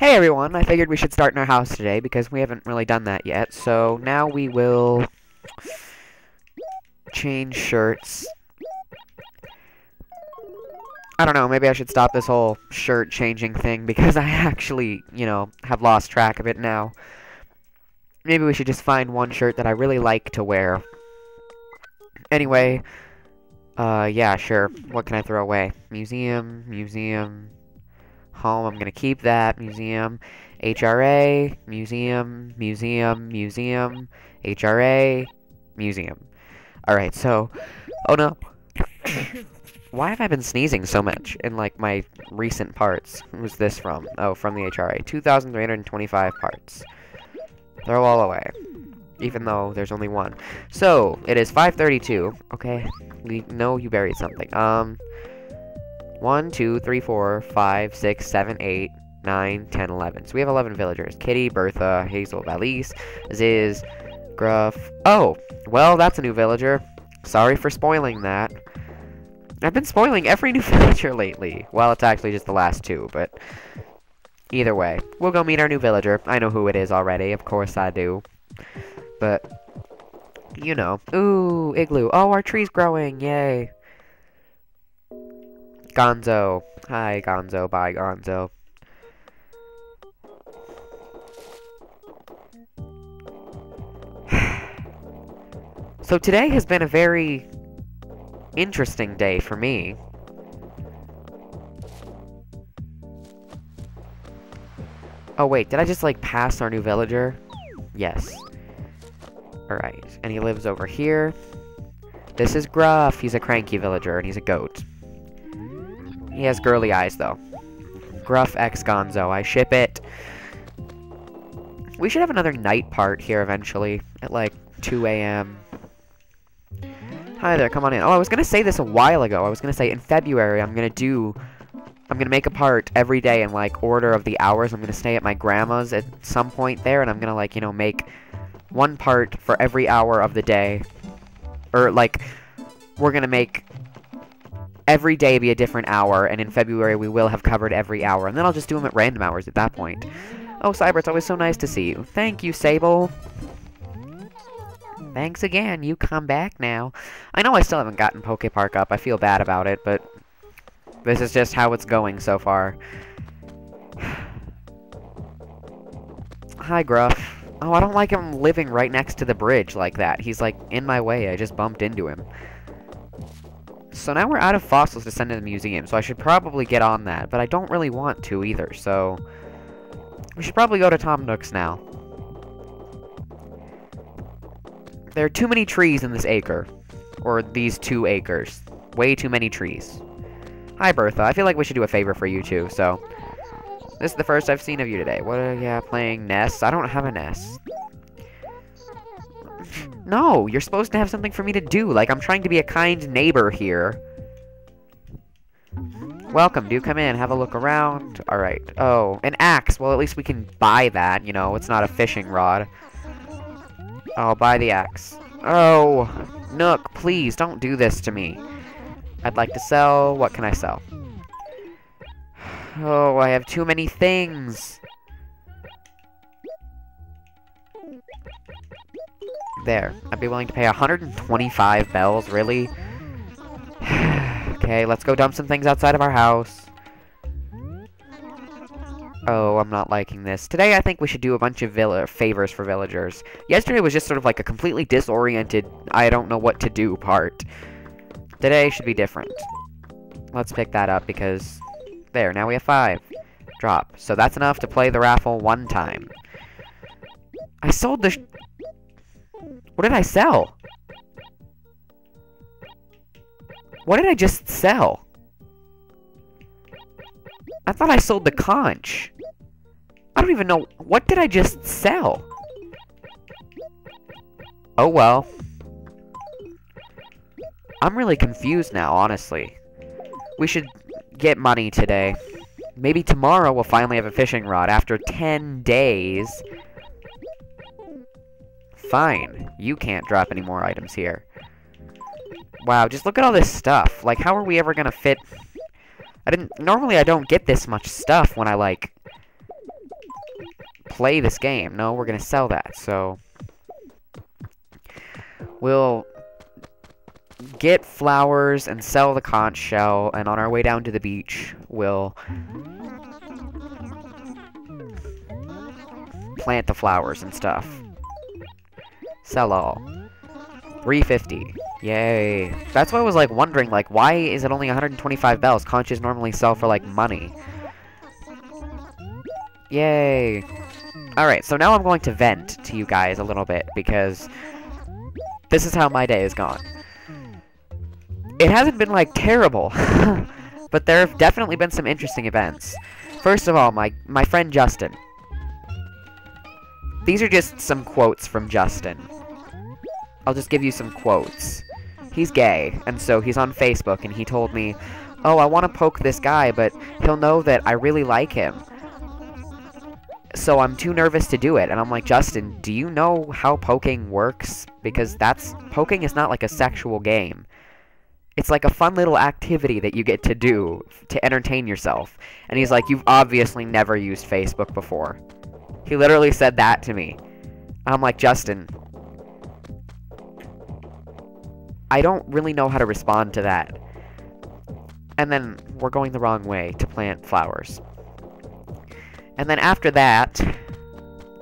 Hey everyone, I figured we should start in our house today because we haven't really done that yet. So now we will change shirts. I don't know, maybe I should stop this whole shirt changing thing because I actually, have lost track of it now. Maybe we should just find one shirt that I really like to wear. Anyway, yeah, sure. What can I throw away? Museum, museum, home, I'm gonna keep that, museum, HRA, museum, museum, museum, HRA, museum. Alright, so, oh no. Why have I been sneezing so much in, like, my recent parts? Who's this from? Oh, from the HRA. 2,325 parts. Throw all away. Even though there's only one. So, it is 5:32. Okay. No, you buried something. 1, 2, 3, 4, 5, 6, 7, 8, 9, 10, 11. So we have 11 villagers. Kitty, Bertha, Hazel, Valise, Ziz, Gruff. Oh, well, that's a new villager. Sorry for spoiling that. I've been spoiling every new villager lately. Well, it's actually just the last two, but either way. We'll go meet our new villager. I know who it is already. Of course I do. But, you know. Ooh, igloo. Oh, our tree's growing. Yay. Gonzo. Hi, Gonzo. Bye, Gonzo. So today has been a very interesting day for me. Oh wait, did I just like pass our new villager? Yes. Alright, and he lives over here. This is Gruff. He's a cranky villager and he's a goat. He has girly eyes though. Gruff X Gonzo, I ship it. We should have another night part here eventually at like 2 a.m. Hi there, come on in. Oh, I was gonna say this a while ago. I was gonna say in February I'm gonna make a part every day in like order of the hours. I'm gonna stay at my grandma's at some point there, and I'm gonna like, make one part for every hour of the day. Or like, we're gonna make every day be a different hour, and in February we will have covered every hour, and then I'll just do them at random hours at that point. Oh, Cyber, it's always so nice to see you. Thank you, Sable. Thanks again, you come back now. I know I still haven't gotten Poke Park up, I feel bad about it, but this is just how it's going so far. Hi, Gruff. Oh, I don't like him living right next to the bridge like that. He's like in my way, I just bumped into him. So now we're out of fossils to send to the museum, so I should probably get on that, but I don't really want to either, so we should probably go to Tom Nook's now. There are too many trees in this acre. Or these 2 acres. Way too many trees. Hi, Bertha. I feel like we should do a favor for you, too, so this is the first I've seen of you today. What are you playing Nest? I don't have a Nest. No, you're supposed to have something for me to do. Like, I'm trying to be a kind neighbor here. Welcome, do come in, have a look around. Alright. Oh, an axe. Well, at least we can buy that, it's not a fishing rod. I'll buy the axe. Oh, Nook, please, don't do this to me. I'd like to sell. What can I sell? Oh, I have too many things. There. I'd be willing to pay 125 bells, really? Okay, let's go dump some things outside of our house. Oh, I'm not liking this. Today, I think we should do a bunch of favors for villagers. Yesterday was just sort of like a completely disoriented, I don't know what to do part. Today should be different. Let's pick that up because... There, now we have 5. Drop. So that's enough to play the raffle 1 time. I sold the... What did I sell? What did I just sell? I thought I sold the conch. I don't even know. What did I just sell? Oh, well. I'm really confused now, honestly. We should get money today. Maybe tomorrow we'll finally have a fishing rod after 10 days. Fine. You can't drop any more items here. Wow, just look at all this stuff. Like, how are we ever gonna fit... Normally I don't get this much stuff when I, like, play this game. No, we're gonna sell that. So we'll get flowers and sell the conch shell, and on our way down to the beach, we'll plant the flowers and stuff. Sell all. 350. Yay. That's why I was, like, wondering, like, why is it only 125 bells? Conches normally sell for, like, money. Yay. Alright, so now I'm going to vent to you guys a little bit, because this is how my day has gone. It hasn't been, like, terrible, but there have definitely been some interesting events. First of all, my friend Justin. These are just some quotes from Justin. I'll just give you some quotes. He's gay, and so he's on Facebook, and he told me, oh, I want to poke this guy, but he'll know that I really like him. So I'm too nervous to do it. And I'm like, Justin, do you know how poking works? Because poking is not like a sexual game. It's like a fun little activity that you get to do to entertain yourself. And he's like, you've obviously never used Facebook before. He literally said that to me. I'm like, Justin, I don't really know how to respond to that. And then we're going the wrong way to plant flowers. And then after that,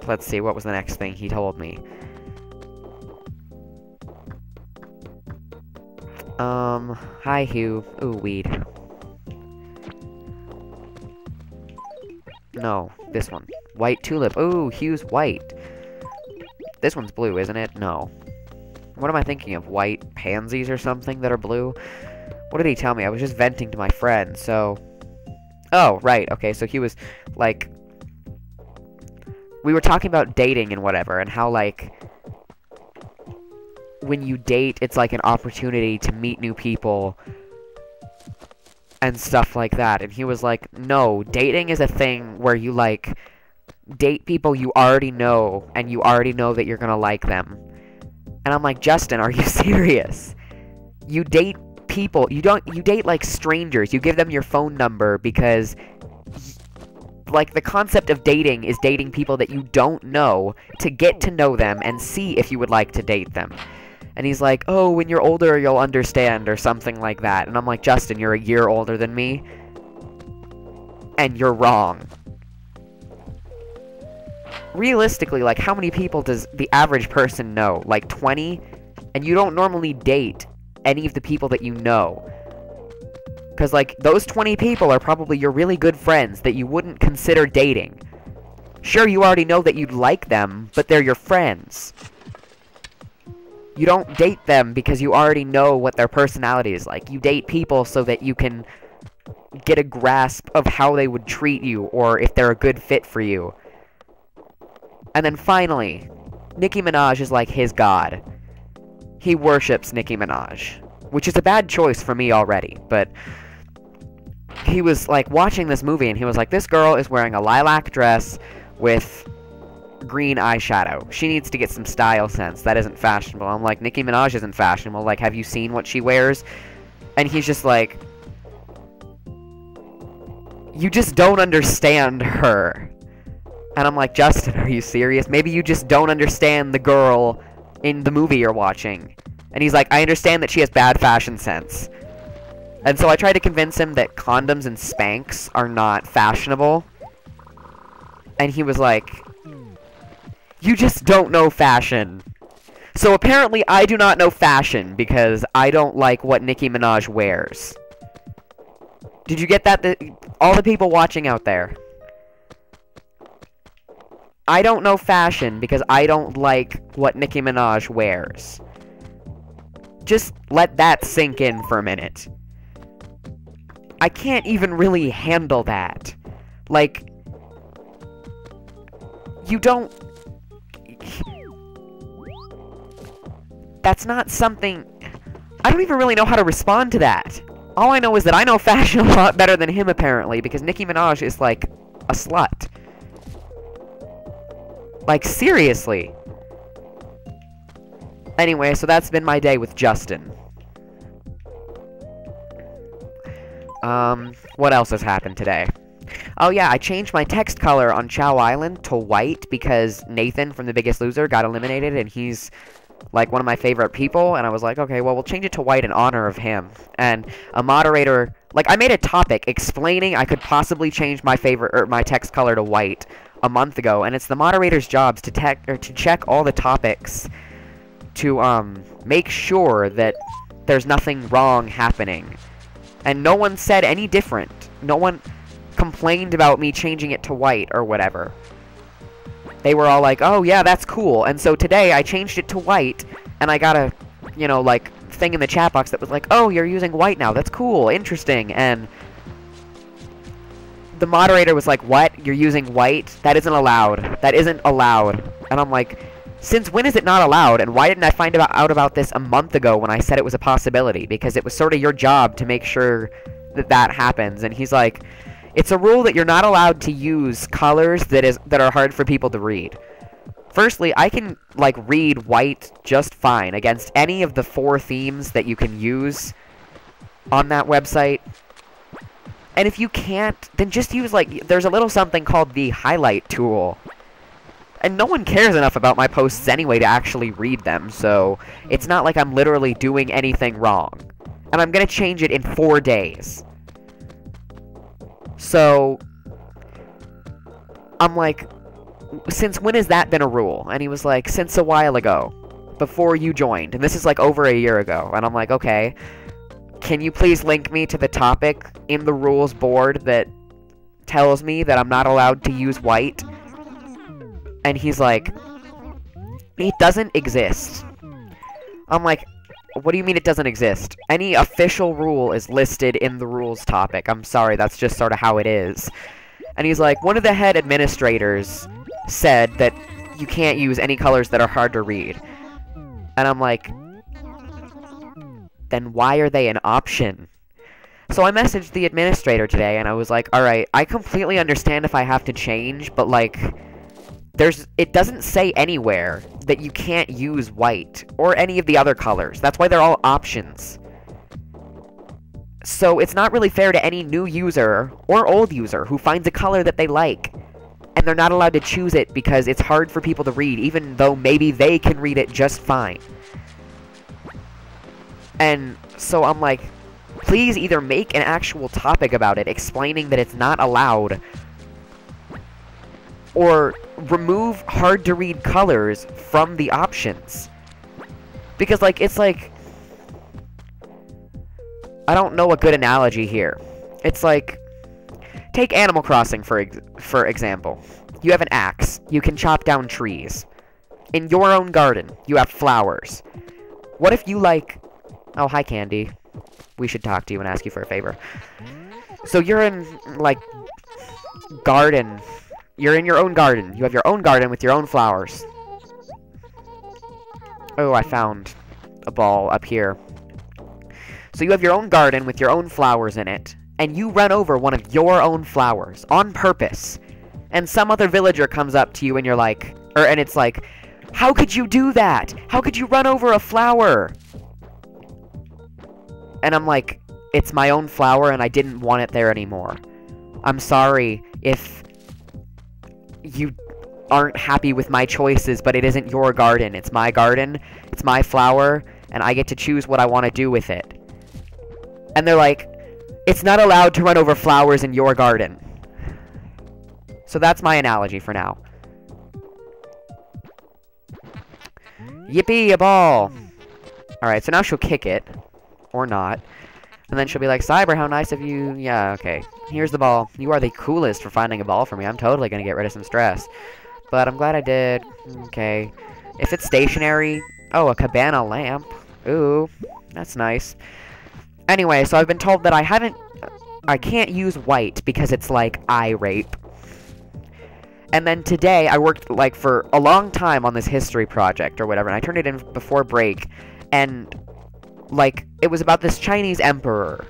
let's see, what was the next thing he told me? Hi, Hugh. Ooh, weed. No, this one. White tulip. Ooh, Hugh's white. This one's blue, isn't it? No. What am I thinking of? White pansies or something that are blue? What did he tell me? I was just venting to my friend, so... Oh, right, okay, so he was, like... We were talking about dating and whatever, and how, like... When you date, it's like an opportunity to meet new people... and stuff like that. And he was like, no, dating is a thing where you, like... date people you already know, and you already know that you're gonna like them. And I'm like, Justin, are you serious? You date people, you date like strangers, you give them your phone number because, like, the concept of dating is dating people that you don't know to get to know them and see if you would like to date them. And he's like, oh, when you're older you'll understand, or something like that. And I'm like, Justin, you're a year older than me, and you're wrong. Realistically, like, how many people does the average person know? Like, 20? And you don't normally date any of the people that you know. Because, like, those 20 people are probably your really good friends that you wouldn't consider dating. Sure, you already know that you'd like them, but they're your friends. You don't date them because you already know what their personality is like. You date people so that you can get a grasp of how they would treat you, or if they're a good fit for you. And then finally, Nicki Minaj is like his god. He worships Nicki Minaj, which is a bad choice for me already, but he was like watching this movie and he was like, this girl is wearing a lilac dress with green eyeshadow. She needs to get some style sense. That isn't fashionable. I'm like, Nicki Minaj isn't fashionable. Like, have you seen what she wears? And he's just like, you just don't understand her. And I'm like, Justin, are you serious? Maybe you just don't understand the girl in the movie you're watching. And he's like, I understand that she has bad fashion sense. And so I tried to convince him that condoms and Spanx are not fashionable. And he was like, you just don't know fashion. So apparently I do not know fashion because I don't like what Nicki Minaj wears. Did you get that? All the people watching out there. I don't know fashion because I don't like what Nicki Minaj wears. Just let that sink in for a minute. I can't even really handle that. Like, you don't... That's not something... I don't even really know how to respond to that. All I know is that I know fashion a lot better than him, apparently, because Nicki Minaj is, like, a slut. Like, seriously. Anyway, so that's been my day with Justin. What else has happened today? Oh yeah, I changed my text color on Chow Island to white because Nathan from The Biggest Loser got eliminated, and he's like one of my favorite people, and I was like, okay, well, we'll change it to white in honor of him. And a moderator, like, I made a topic explaining I could possibly change my my text color to white a month ago, and it's the moderator's jobs to check all the topics to make sure that there's nothing wrong happening. And no one said any different. No one complained about me changing it to white or whatever. They were all like, oh yeah, that's cool. And so today I changed it to white, and I got a, you know, like, thing in the chat box that was like, oh, you're using white now, that's cool, interesting. And the moderator was like, what? You're using white? That isn't allowed. That isn't allowed. And I'm like, since when is it not allowed? And why didn't I find out about this a month ago when I said it was a possibility? Because it was sort of your job to make sure that that happens. And he's like, it's a rule that you're not allowed to use colors that are hard for people to read. Firstly, I can, like, read white just fine against any of the 4 themes that you can use on that website. And if you can't, then just use, like, there's a little something called the highlight tool. And no one cares enough about my posts anyway to actually read them, so it's not like I'm literally doing anything wrong. And I'm gonna change it in 4 days. So, I'm like, since when has that been a rule? And he was like, since a while ago, before you joined. And this is like over a year ago. And I'm like, okay, can you please link me to the topic in the rules board that tells me that I'm not allowed to use white? And he's like, it doesn't exist. I'm like, what do you mean it doesn't exist? Any official rule is listed in the rules topic. I'm sorry, that's just sort of how it is. And he's like, one of the head administrators said that you can't use any colors that are hard to read. And I'm like, then why are they an option? So I messaged the administrator today, and I was like, alright, I completely understand if I have to change, but like, it doesn't say anywhere that you can't use white or any of the other colors. That's why they're all options. So it's not really fair to any new user or old user who finds a color that they like, and they're not allowed to choose it because it's hard for people to read, even though maybe they can read it just fine. And so I'm like, please either make an actual topic about it explaining that it's not allowed, or remove hard-to-read colors from the options. Because, like, it's like, I don't know a good analogy here. It's like, take Animal Crossing, for example. You have an axe. You can chop down trees. In your own garden, you have flowers. What if you, like... Oh, hi, Candy. We should talk to you and ask you for a favor. So you're in, like, garden... You're in your own garden. You have your own garden with your own flowers. Oh, I found a ball up here. So you have your own garden with your own flowers in it, and you run over one of your own flowers on purpose. And some other villager comes up to you and you're like, and it's like, how could you do that? How could you run over a flower? And I'm like, it's my own flower and I didn't want it there anymore. I'm sorry if you aren't happy with my choices, but it isn't your garden. It's my garden, it's my flower, and I get to choose what I want to do with it. And they're like, it's not allowed to run over flowers in your garden. So that's my analogy for now. Yippee, a ball! Alright, so now she'll kick it. Or not. And then she'll be like, Cyber, how nice of you. Yeah, okay. Here's the ball. You are the coolest for finding a ball for me. I'm totally gonna get rid of some stress. But I'm glad I did. Okay. If it's stationary... Oh, a cabana lamp. Ooh. That's nice. Anyway, so I've been told that I can't use white because it's like eye rape. And then today, I worked, like, for a long time on this history project or whatever, and I turned it in before break, and... like, it was about this Chinese emperor.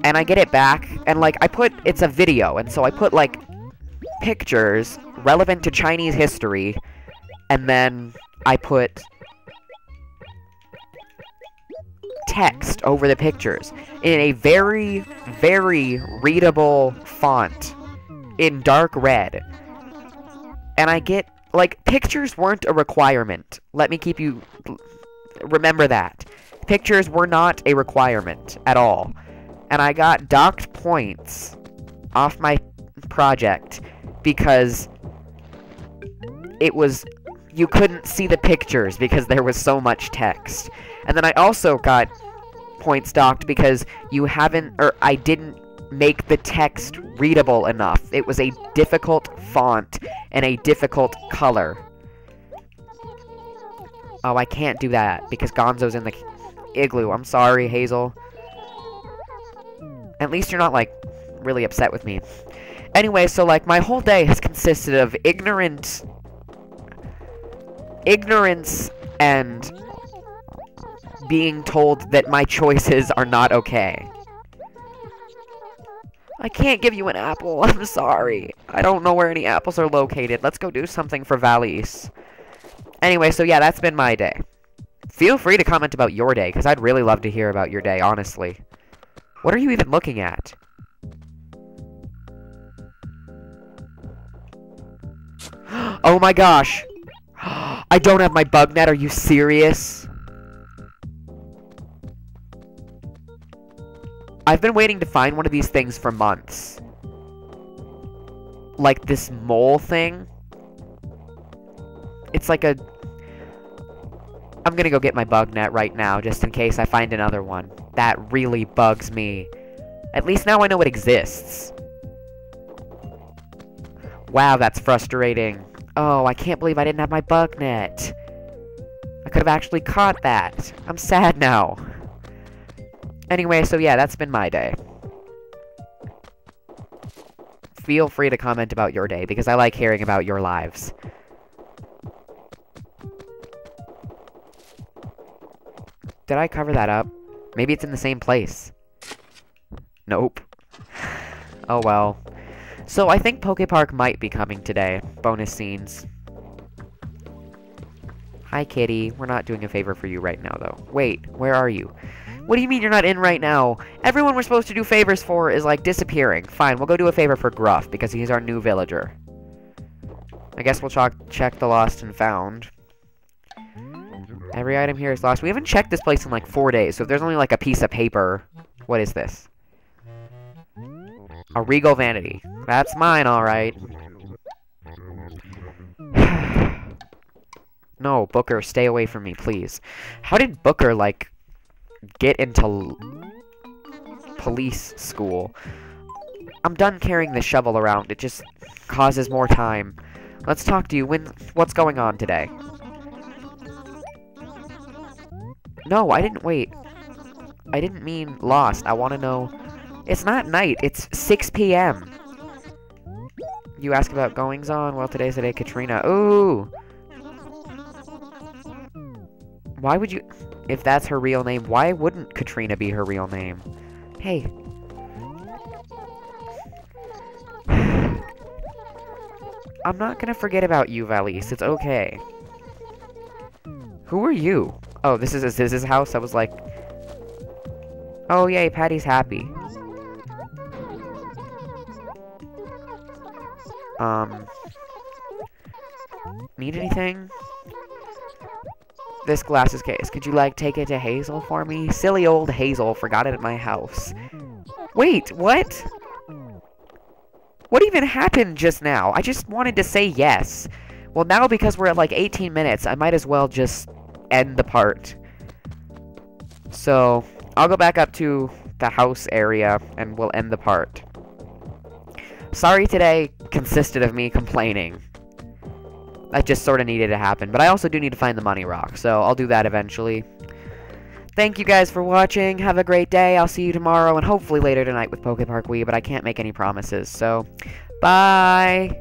And I get it back, and, like, it's a video, and so I put, like, pictures relevant to Chinese history, and then I put text over the pictures in a very, very readable font in dark red. And I get, like, pictures weren't a requirement. Let me keep you... Remember that. Pictures were not a requirement at all. And I got docked points off my project because it was... You couldn't see the pictures because there was so much text. And then I also got points docked because I didn't make the text readable enough. It was a difficult font and a difficult color. Oh, I can't do that because Gonzo's in the igloo. I'm sorry, Hazel. At least you're not, like, really upset with me. Anyway, so, like, my whole day has consisted of ignorance and being told that my choices are not okay. I can't give you an apple. I'm sorry. I don't know where any apples are located. Let's go do something for Valise. Anyway, so yeah, that's been my day. Feel free to comment about your day, because I'd really love to hear about your day, honestly. What are you even looking at? Oh my gosh! I don't have my bug net, are you serious? I've been waiting to find one of these things for months. Like this mole thing. It's like a... I'm gonna go get my bug net right now, just in case I find another one. That really bugs me. At least now I know it exists. Wow, that's frustrating. Oh, I can't believe I didn't have my bug net. I could have actually caught that. I'm sad now. Anyway, so yeah, that's been my day. Feel free to comment about your day, because I like hearing about your lives. Did I cover that up? Maybe it's in the same place. Nope. Oh well. So I think Pokepark might be coming today. Bonus scenes. Hi, kitty. We're not doing a favor for you right now, though. Wait, where are you? What do you mean you're not in right now? Everyone we're supposed to do favors for is, like, disappearing. Fine, we'll go do a favor for Gruff, because he's our new villager. I guess we'll check the lost and found. Every item here is lost. We haven't checked this place in, like, 4 days, so if there's only, like, a piece of paper... What is this? A Regal Vanity. That's mine, alright. No, Booker, stay away from me, please. How did Booker, like... get into police school? I'm done carrying this shovel around. It just causes more time. Let's talk to you. What's going on today? No, I didn't wait. I didn't mean lost. I want to know. It's not night. It's 6 p.m. You ask about goings on? Well, today's the day, Katrina. Ooh. Why would you... If that's her real name, why wouldn't Katrina be her real name? Hey. I'm not gonna forget about you, Valise. It's okay. Who are you? Oh, this is his house? I was like... Oh, yay, Patty's happy. Need anything? This glasses case. Could you, like, take it to Hazel for me? Silly old Hazel forgot it at my house. Wait, what? What even happened just now? I just wanted to say yes. Well, now because we're at, like, 18 minutes, I might as well just end the part. So, I'll go back up to the house area, and we'll end the part. Sorry today consisted of me complaining. That just sort of needed to happen. But I also do need to find the money rock, so I'll do that eventually. Thank you guys for watching. Have a great day. I'll see you tomorrow and hopefully later tonight with Pokepark Wii, but I can't make any promises. So, bye!